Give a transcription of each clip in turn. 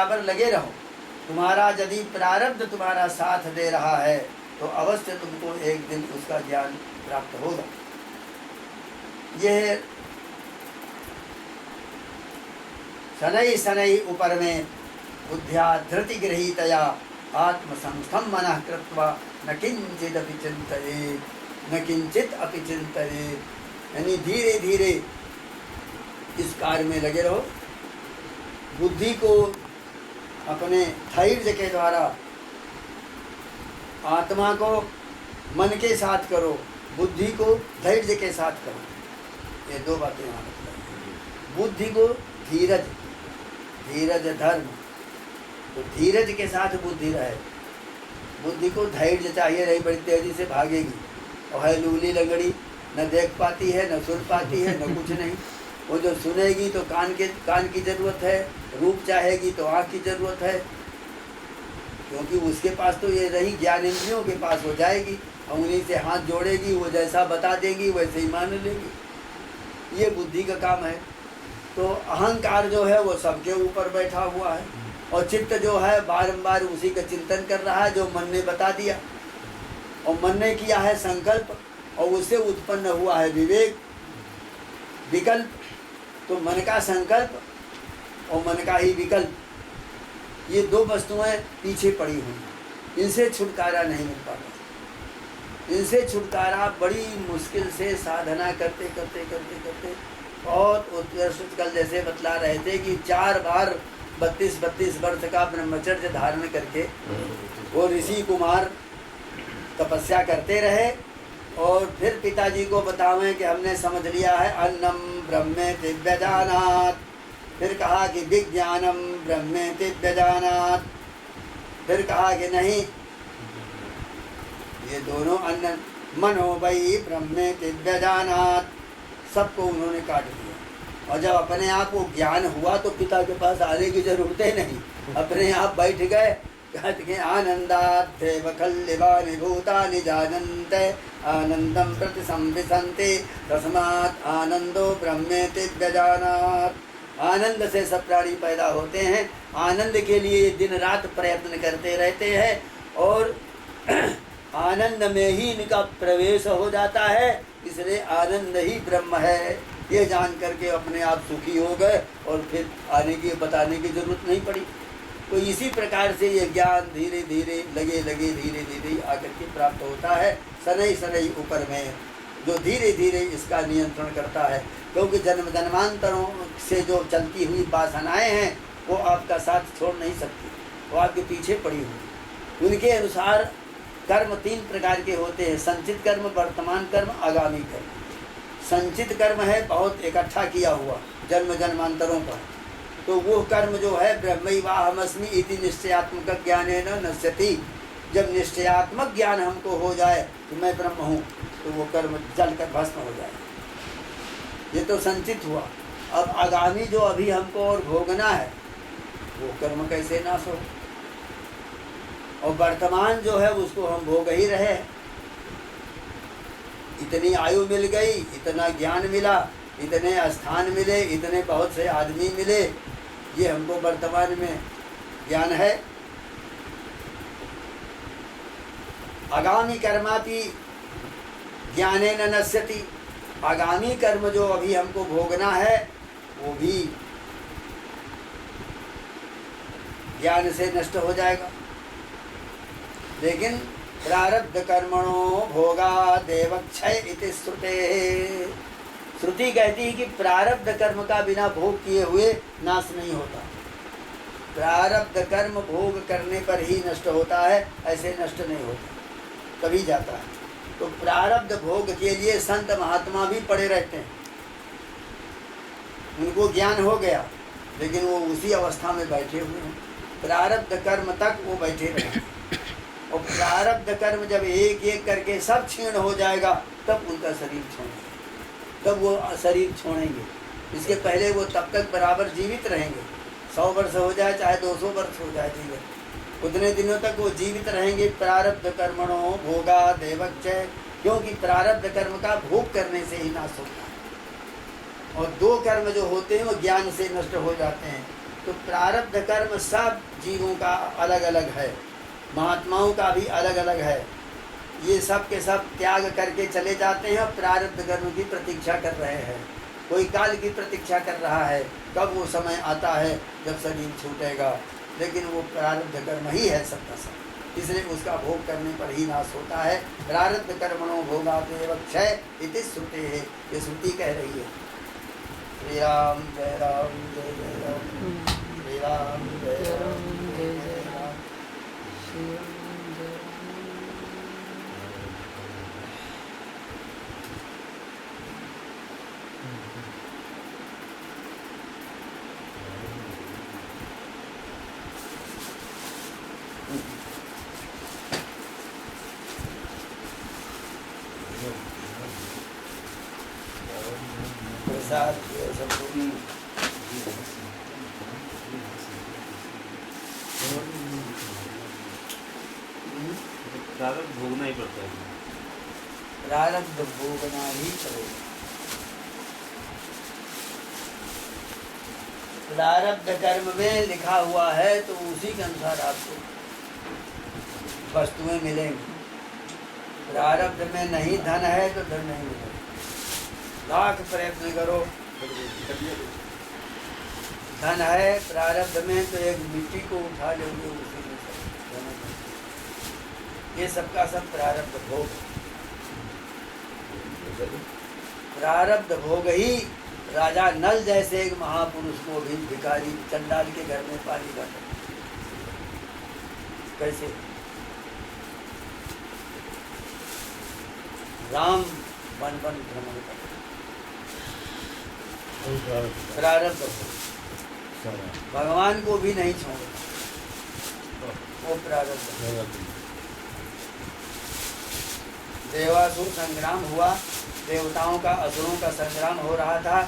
बराबर लगे रहो। तुम्हारा यदि प्रारब्ध तुम्हारा साथ दे रहा है तो अवश्य तुमको एक दिन उसका ज्ञान प्राप्त होगा। यह शनै शनै ऊपर में बुद्ध्या धृति गृहीतया आत्मसंस्थम मनः कृत्वा न किंचित अपि चिंतयेत् न किंचित अपि चिंतयेत्। यानी धीरे धीरे इस कार्य में लगे रहो। बुद्धि को अपने धैर्य के द्वारा, आत्मा को मन के साथ करो, बुद्धि को धैर्य के साथ करो। ये दो बातें यहाँ रखना। बुद्धि को धीरज, धीरज धर्म, तो धीरज के साथ बुद्धि रहे। बुद्धि को धैर्य चाहिए, नहीं बड़ी तेजी से भागेगी और है लूली लंगड़ी, न देख पाती है न सुन पाती है न कुछ नहीं। वो जो सुनेगी तो कान की ज़रूरत है, रूप चाहेगी तो आँख की ज़रूरत है, क्योंकि उसके पास तो ये रही ज्ञान इंद्रियों के पास हो जाएगी। उंगली से हाथ जोड़ेगी, वो जैसा बता देंगी वैसे ही मान लेगी। ये बुद्धि का काम है। तो अहंकार जो है वो सबके ऊपर बैठा हुआ है और चित्त जो है बारंबार उसी का चिंतन कर रहा है जो मन ने बता दिया। और मन ने किया है संकल्प और उससे उत्पन्न हुआ है विवेक, विकल्प। तो मन का संकल्प और मन का ही विकल्प, ये दो वस्तुएं पीछे पड़ी हुई, इनसे छुटकारा नहीं मिल पाता। इनसे छुटकारा बड़ी मुश्किल से साधना करते करते करते करते बहुत उत्कृष्ट। कल जैसे बतला रहे थे कि 4 बार 32 वर्ष का ब्रह्मचर्य धारण करके वो ऋषि कुमार तपस्या करते रहे और फिर पिताजी को बतावें कि हमने समझ लिया है अन्नम ब्रह्मेति व्यजानात्। फिर कहा कि विज्ञानम ब्रह्मेति व्यजानात्। फिर कहा कि नहीं, ये दोनों अन्न मनो वै ब्रह्मेति व्यजानात्। सबको उन्होंने काट दिया। और जब अपने आप वो ज्ञान हुआ तो पिता के पास आने की जरूरत ही नहीं, अपने आप बैठ गए। कहते कि आनंदात् देव खल्लिवानि भूतानि जानन्ते आनंदम प्रति संविशन्ति तस्मात् आनंदो ब्रह्मेति व्यजानात्। आनंद से सब प्राणी पैदा होते हैं, आनंद के लिए दिन रात प्रयत्न करते रहते हैं और आनंद में ही इनका प्रवेश हो जाता है। इसलिए आनंद ही ब्रह्म है, ये जान करके अपने आप सुखी हो गए और फिर आने की बताने की जरूरत नहीं पड़ी। तो इसी प्रकार से ये ज्ञान धीरे धीरे लगे धीरे धीरे आकर के प्राप्त होता है। शनै शनै ऊपर में जो धीरे धीरे इसका नियंत्रण करता है, क्योंकि जन्म जन्मांतरों से जो चलती हुई वासनाएं हैं वो आपका साथ छोड़ नहीं सकती, वो आपके पीछे पड़ी हुई। उनके अनुसार कर्म 3 प्रकार के होते हैं, संचित कर्म, वर्तमान कर्म, आगामी कर्म। संचित कर्म है बहुत इकट्ठा किया हुआ जन्म जन्मांतरों का, तो वो कर्म जो है ब्रह्मैवाहमस्मि इति निश्चयात्मक ज्ञानेन नश्यति। जब निश्चयात्मक ज्ञान हमको हो जाए कि मैं ब्रह्म हूँ तो वो कर्म जलकर भस्म हो जाए। ये तो संचित हुआ। अब आगामी जो अभी हमको और भोगना है वो कर्म कैसे नाश हो। और वर्तमान जो है उसको हम भोग ही रहे। इतनी आयु मिल गई, इतना ज्ञान मिला, इतने स्थान मिले, इतने बहुत से आदमी मिले, ये हमको वर्तमान में ज्ञान है। आगामी कर्मापि ज्ञानेन नश्यति। आगामी कर्म जो अभी हमको भोगना है वो भी ज्ञान से नष्ट हो जाएगा। लेकिन प्रारब्ध कर्मणो भोगादेव क्षय इति श्रुते। श्रुति कहती है कि प्रारब्ध कर्म का बिना भोग किए हुए नाश नहीं होता। प्रारब्ध कर्म भोग करने पर ही नष्ट होता है, ऐसे नष्ट नहीं होता, कभी जाता है। तो प्रारब्ध भोग के लिए संत महात्मा भी पड़े रहते हैं। उनको ज्ञान हो गया लेकिन वो उसी अवस्था में बैठे हुए हैं, प्रारब्ध कर्म तक वो बैठे रहे। और प्रारब्ध कर्म जब एक एक करके सब क्षीण हो जाएगा तब उनका शरीर छोड़ेंगे, तब वो शरीर छोड़ेंगे। इसके पहले वो तब तक बराबर जीवित रहेंगे। 100 वर्ष हो जाए चाहे 200 वर्ष हो जाए जीवन, उतने दिनों तक वो जीवित रहेंगे। प्रारब्ध कर्मणो भोगादेव क्षय, क्योंकि प्रारब्ध कर्म का भोग करने से ही नाश होता है। और 2 कर्म जो होते हैं वो ज्ञान से नष्ट हो जाते हैं। तो प्रारब्ध कर्म सब जीवों का अलग अलग है, महात्माओं का भी अलग अलग है। ये सब के सब त्याग करके चले जाते हैं और प्रारब्ध कर्म की प्रतीक्षा कर रहे हैं। कोई काल की प्रतीक्षा कर रहा है, कब वो समय आता है जब शरीर छूटेगा, लेकिन वो प्रारब्ध कर्म ही है सबका सब, इसलिए उसका भोग करने पर ही नाश होता है। प्रारब्ध कर्मणो भोगादेव क्षय इति श्रुते है, ये श्रुति कह रही है। श्री राम जय राम जय जय राम, श्री राम जय राम जय जय राम, श्री राम जय राम। प्रसाद सबको प्रारब्ध भोगना ही पड़ता है। प्रारब्ध भोगना ही पड़ेगा। प्रारब्ध कर्म में लिखा हुआ है तो उसी के अनुसार आपको वस्तुएं मिलेंगी। प्रारब्ध में नहीं धन है तो धन नहीं मिलेगा। लाख प्रयत्न करो, धन है प्रारब्ध में तो एक मिट्टी को उठा लोगे उसी में सब। ये सबका सब प्रारब्ध भोग। प्रारब्ध भोग ही राजा नल जैसे एक महापुरुष को भी भिखारी चंडाल के घर में पाली जाता। कैसे? राम वन वन भ्रमण करते, प्रारब्ध भोग। भगवान को भी नहीं छोड़ना, वो प्रारब्ध। देवासुर संग्राम हुआ, देवताओं का असुरों का संग्राम हो रहा था।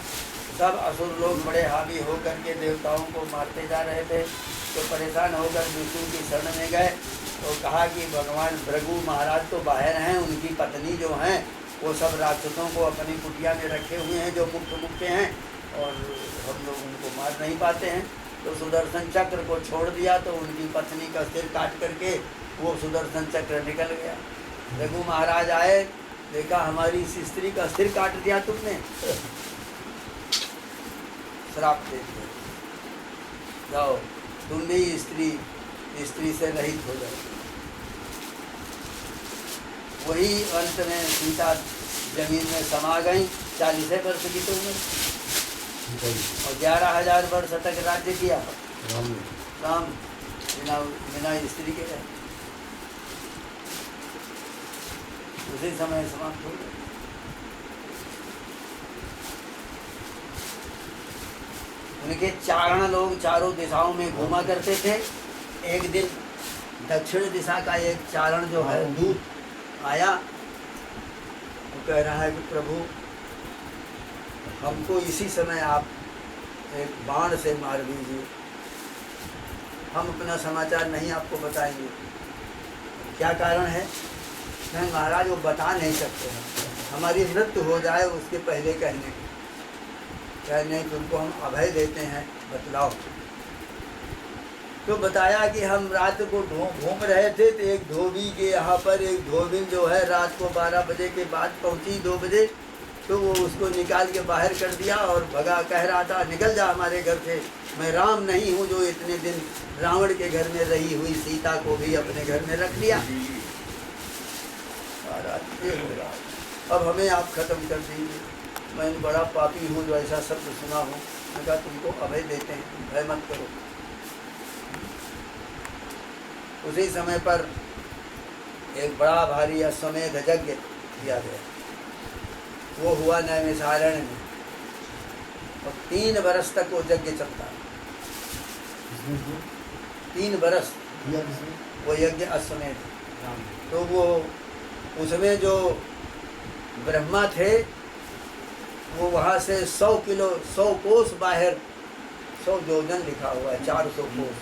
सब असुर लोग बड़े हावी होकर के देवताओं को मारते जा रहे थे, तो परेशान होकर विष्णु की शरण में गए। तो कहा कि भगवान भृगु महाराज तो बाहर हैं, उनकी पत्नी जो हैं वो सब राक्षसों को अपनी कुटिया में रखे हुए हैं जो मुक्त हैं, और हम लोग उनको मार नहीं पाते हैं। तो सुदर्शन चक्र को छोड़ दिया, तो उनकी पत्नी का सिर काट करके वो सुदर्शन चक्र निकल गया। रघु महाराज आए, देखा हमारी इस स्त्री का सिर काट दिया तुमने, श्राप दे दिया, जाओ तुम भी स्त्री से रहित हो जाओ। वही अंत में सीता जमीन में समा गई। 40 वर्ष की तो उम्र, और 11,000 वर्ष तक राज्य किया राम बिना स्त्री के रहे। उसी समय समाप्त हो गए। उनके चारण लोग चारों दिशाओं में घूमा करते थे। एक दिन दक्षिण दिशा का एक चारण जो है दूत आया, वो कह रहा है कि प्रभु हमको इसी समय आप एक बाण से मार दीजिए, हम अपना समाचार नहीं आपको बताएंगे। क्या कारण है? नहीं महाराज वो बता नहीं सकते हैं, हमारी मृत्यु हो जाए उसके पहले कहने तुमको हम अभय देते हैं, बतलाओ। तो बताया कि हम रात को घूम रहे थे, तो एक धोबी के यहाँ पर एक धोबिन जो है रात को 12 बजे के बाद पहुँची, 2 बजे, तो वो उसको निकाल के बाहर कर दिया और भगा, कह रहा था निकल जा हमारे घर से, मैं राम नहीं हूँ जो इतने दिन रावण के घर में रही हुई सीता को भी अपने घर में रख लिया। अब हमें आप खत्म कर दीजिए, मैं बड़ा पापी हूँ जो ऐसा शब्द सुना हूँ। मैं कहा तुमको अभय देते हैं, भय मत करो। उसी समय पर एक बड़ा भारी अश्वमेध यज्ञ किया गया, वो हुआ नैमिषारण्य में, और 3 बरस तक वो यज्ञ चलता है। 3 बरस वो यज्ञ अश्वमेध। तो वो उसमें जो ब्रह्मा थे वो वहाँ से 100 कोस बाहर, 100 योजन लिखा हुआ है, 400 कोस,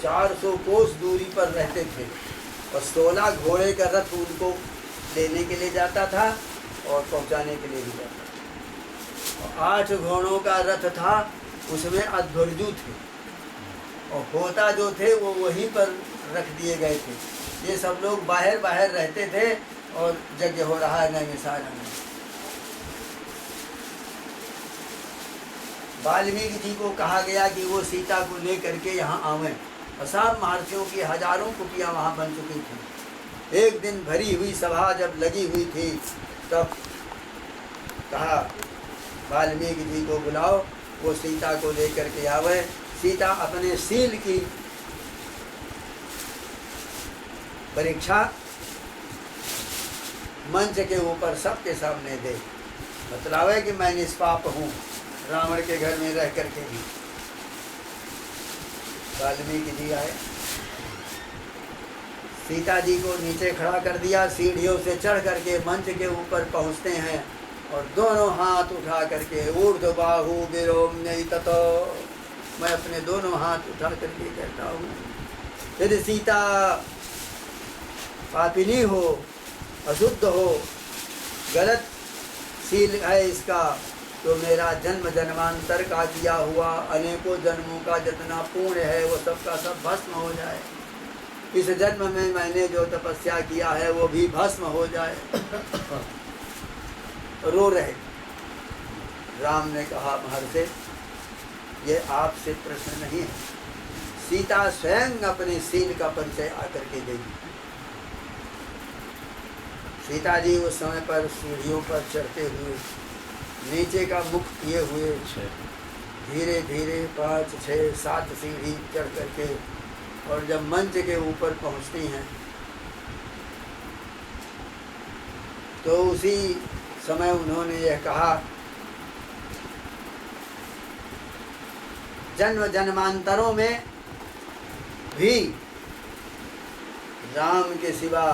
400 कोस दूरी पर रहते थे। और 16 घोड़े का रथ उनको लेने के लिए जाता था और पहुँचाने के लिए भी जाता था। और 8 घोड़ों का रथ था, उसमें अध्वर्यु थे, और होता जो थे वो वहीं पर रख दिए गए थे। ये सब लोग बाहर बाहर रहते थे और यज्ञ हो रहा है नैमिषारण्य में। वाल्मीकि जी को कहा गया कि वो सीता को लेकर के यहाँ आवें, और सब महर्षियों की हजारों कुटियाँ वहाँ बन चुकी थी। एक दिन भरी हुई सभा जब लगी हुई थी तब कहा वाल्मीकि जी को बुलाओ, वो सीता को लेकर के आवे। सीता अपने शील की परीक्षा मंच के ऊपर सबके सामने दे, मतलब है कि मैं निष्पाप हूँ रावण के घर में रह करके भी। वाल्मीकि जी आए, सीता जी को नीचे खड़ा कर दिया, सीढ़ियों से चढ़ करके मंच के ऊपर पहुँचते हैं और दोनों हाथ उठा करके ऊर्ध्व बाहु विरोम्य ततो, मैं अपने दोनों हाथ उठा करके कहता हूँ यदि सीता पापिनी हो, अशुद्ध हो, गलत शील है इसका, तो मेरा जन्म जन्मांतर का किया हुआ अनेकों जन्मों का जितना पुण्य है वो सब का सब भस्म हो जाए। इस जन्म में मैंने जो तपस्या किया है वो भी भस्म हो जाए। रो रहे। राम ने कहा महर्षि ये आपसे प्रश्न नहीं है, सीता स्वयं अपने शील का परिचय आकर के देगी। सीता जी उस समय पर सीढ़ियों पर चढ़ते हुए नीचे का मुख किए हुए धीरे धीरे 5, 6, 7 सीढ़ी चढ़ करके, और जब मंच के ऊपर पहुंचती हैं तो उसी समय उन्होंने यह कहा जन्म जन्मांतरों में भी राम के सिवा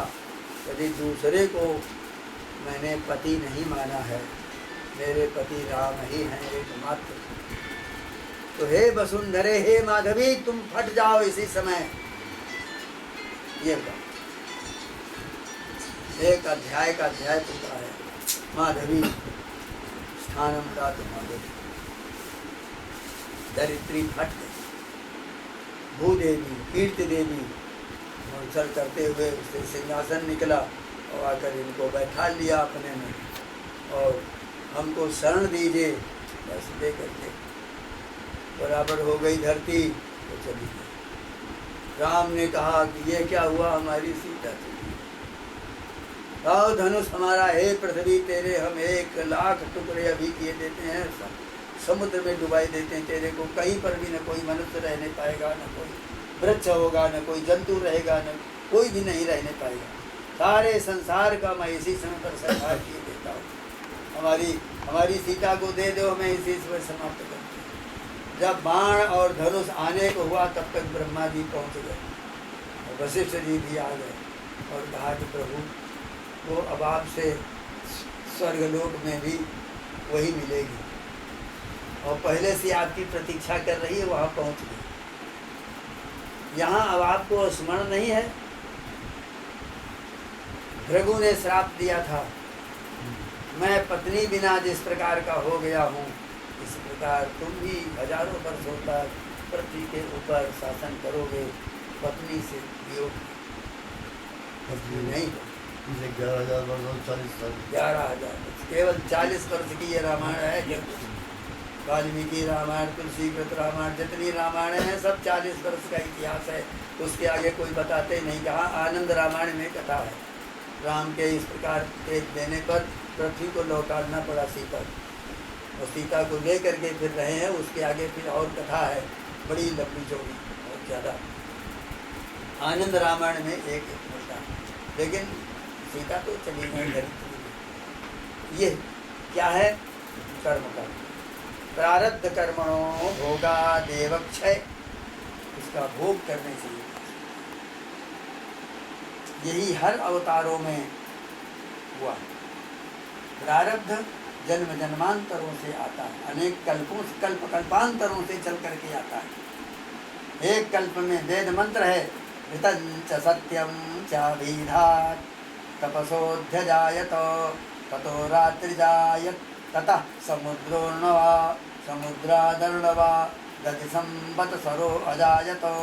यदि दूसरे को मैंने पति नहीं माना है, मेरे पति राम ही हैं एकमात्र। तो हे वसुंधरे, हे माधवी, तुम फट जाओ इसी समय। ये एक अध्याय का अध्याय पूरा है। माधवी स्थानम दात माधवी, दरिद्री फट गई। भूदेवी, कीर्ति देवी मंथन करते हुए उससे सिंहासन निकला और आकर इनको बैठा लिया अपने में, और हमको शरण दीजिए, बस दे करके बराबर हो गई धरती तो चली गई। राम ने कहा कि ये क्या हुआ, हमारी सीता चली। आओ धनुष हमारा, हे पृथ्वी, तेरे हम 1,00,000 टुकड़े अभी किए देते हैं, समुद्र में डुबाई देते हैं तेरे को। कहीं पर भी न कोई मनुष्य रहने पाएगा, न कोई वृक्ष होगा, न कोई जंतु रहेगा, न कोई भी नहीं रहने पाएगा। सारे संसार का मैं इसी समय पर संहार किए देता हूँ। हमारी सीता को दे दो, मैं इसी समय समाप्त करता हूँ। जब बाण और धनुष आने को हुआ तब तक ब्रह्मा जी पहुँच गए और वशिष्ठ जी भी आ गए और कहा कि प्रभु वो अब आपसे स्वर्गलोक में भी वही मिलेगी, और पहले से आपकी प्रतीक्षा कर रही है, वहाँ पहुँच गई। यहाँ अब आपको स्मरण नहीं है, भृगु ने श्राप दिया था, मैं पत्नी बिना जिस प्रकार का हो गया हूँ, इस प्रकार तुम भी हजारों वर्षों तक पृथ्वी के ऊपर शासन करोगे, पत्नी से वियोग नहीं। 11,000 वर्ष, 40 साल, 11,000 केवल 40 वर्ष की ये रामायण है। वाल्मीकि रामायण, तुलसीकृत रामायण, जितनी रामायण है सब 40 वर्ष का इतिहास है, उसके आगे कोई बताते नहीं। कहाँ आनंद रामायण में कथा है, राम के इस प्रकार के देने पर पृथ्वी को लौटाना पड़ा सीता, और सीता को ले करके फिर रहे हैं। उसके आगे फिर और कथा है, बड़ी लंबी चौड़ी बहुत ज़्यादा। आनंद रामायण में एक मिलता है, लेकिन सीता तो चली गई धरती। ये क्या है? कर्म का प्रारब्ध कर्मणो भोगा देवक्षय, इसका भोग करने से यही हर अवतारों में हुआ। प्रारब्ध जन्म जन्मांतरों से आता है, अनेक कल्पों से, कल्पांतरों से चल करके आता है। एक कल्प में वेद मंत्र है, ऋतंच सत्यम चाभिधात् तपसोऽध्यजायत ततो रात्रिजायत ततः समुद्रोर्णवा समुद्रादर्णवा गति संवत सरो अजायतो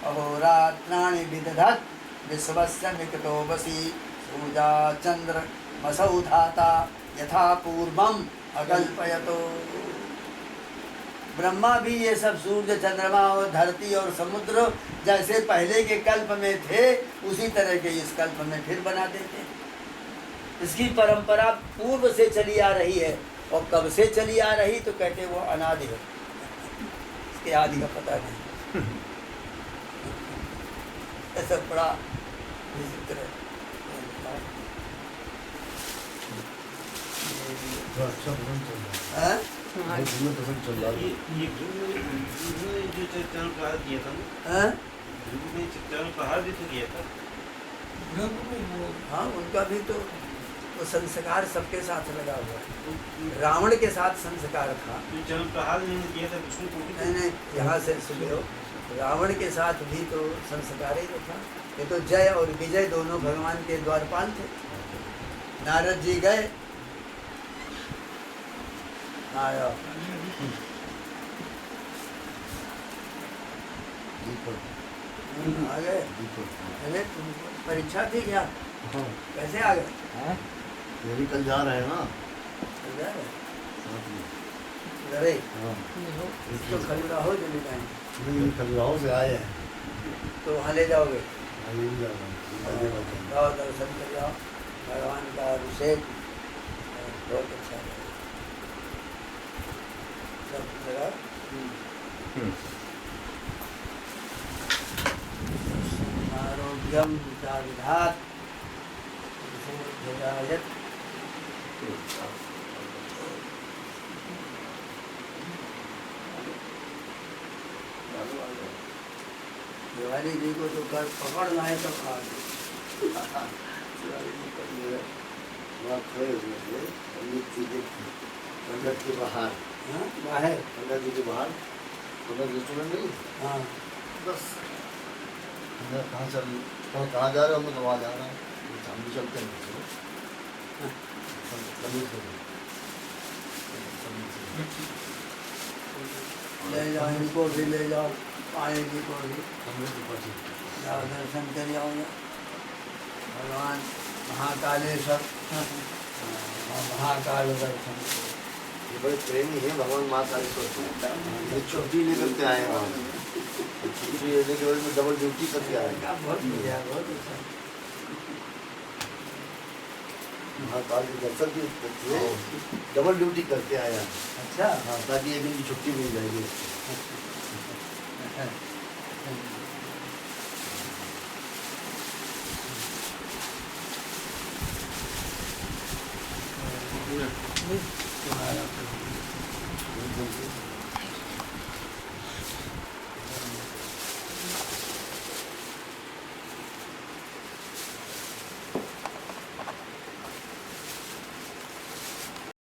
अहोरात्राणि विदधत् विश्वस्य निकटो वसी सूर्या चंद्र मसौ धाता यथा पूर्वम अकल्पयतो। ब्रह्मा भी ये सब सूर्य चंद्रमा और धरती और समुद्र जैसे पहले के कल्प में थे उसी तरह के इस कल्प में फिर बना देते हैं। इसकी परंपरा पूर्व से चली आ रही है और कब से चली आ रही तो कहते वो अनादि है, इसके आदि का पता नहीं। ऐसा बड़ा विचित्र है। अच्छा प्रसंग चल रहा हाँ? है, बहुत सुंदर प्रसंग चल रहा है। ये जो चरण प्रहार किया था ना, हाँ? चरण प्रहार भी तो किया था। हाँ, उनका भी तो वो संस्कार सबके साथ लगा हुआ है। रावण के साथ संस्कार था। जो चरण प्रहार नहीं किया था विष्णु को भी। नहीं, यहाँ से सुने हो, रावण के साथ भी तो संस्कार ही तो था। ये तो जय और विजय दोनों भगवान के द्वारपाल थे। नारद जी गए, आया दीपक आ गए। दीपक अरे तुमको परीक्षा थी क्या? हाँ, कैसे आ गए? ये भी कल जा रहे हैं ना चल जाए? साथ में। अरे हाँ, तो खजुराहो चले जाएंगे नहीं खजुराहो से आए हैं। तो वहाँ ले जाओगे? हाँ, ये भी जा रहे हैं, आगे बढ़ते हैं। जाओ दर्शन कर जाओ भगवान का अभिषेक, बहुत अच्छा है सब जगह। आरोग्यम च विधात विधायत। दिवाली जी को तो कर पकड़ लाए तो खा गए। दिवाली जी को ये है। वहाँ खड़े हुए थे, पंडित जी के पंडित के बाहर, हाँ, बाहर। पंडित जी के बाहर, पंडित रेस्टोरेंट नहीं, हाँ, बस हमने कहाँ चल, कहाँ जा रहे हो? हम तो वहाँ जा रहे हैं, हम भी चलते हैं पंडित को। ले जाओ, इनको भी ले जाओ, पानी जी को भी हमने तो पची जाओ, दर्शन कर जाओ भगवान महाकालेश्वर। महाकाल दर्शन। ये बड़े प्रेमी है भगवान माँ कालेश्वर से। ये छुट्टी लेकर के आए हैं वहाँ, छुट्टी लेने के बाद में डबल ड्यूटी करके आए हैं। बहुत बढ़िया, बहुत अच्छा। महाकाल के दर्शन भी करके डबल ड्यूटी करके आया है। अच्छा। हाँ, ताकि एक दिन की छुट्टी मिल जाएगी। तुम्हारा